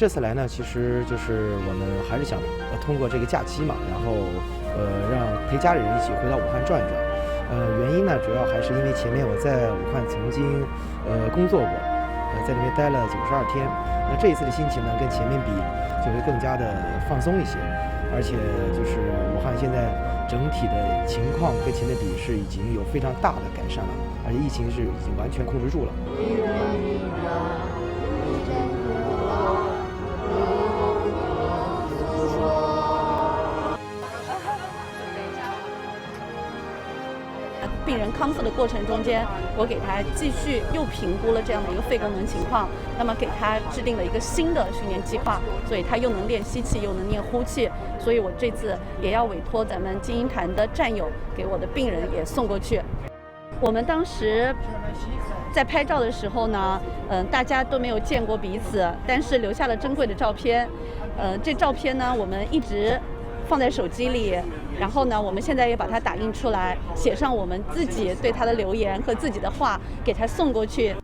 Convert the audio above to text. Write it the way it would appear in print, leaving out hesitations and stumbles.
这次来呢，其实就是我们还是想通过这个假期嘛，然后让陪家里人一起回到武汉转一转。原因呢，主要还是因为前面我在武汉曾经工作过，在里面待了92天。那这一次的心情呢，跟前面比就会更加的放松一些，而且就是武汉现在整体的情况跟前面比是已经有非常大的改善了，而且疫情是已经完全控制住了。病人康复的过程中间，我给他继续又评估了这样的一个肺功能情况，那么给他制定了一个新的训练计划，所以他又能练吸气，又能练呼气，所以我这次也要委托咱们金鹰潭的战友给我的病人也送过去。我们当时在拍照的时候呢，大家都没有见过彼此，但是留下了珍贵的照片。这照片呢，我们一直放在手机里，然后呢，我们现在也把它打印出来，写上我们自己对他的留言和自己的话，给他送过去。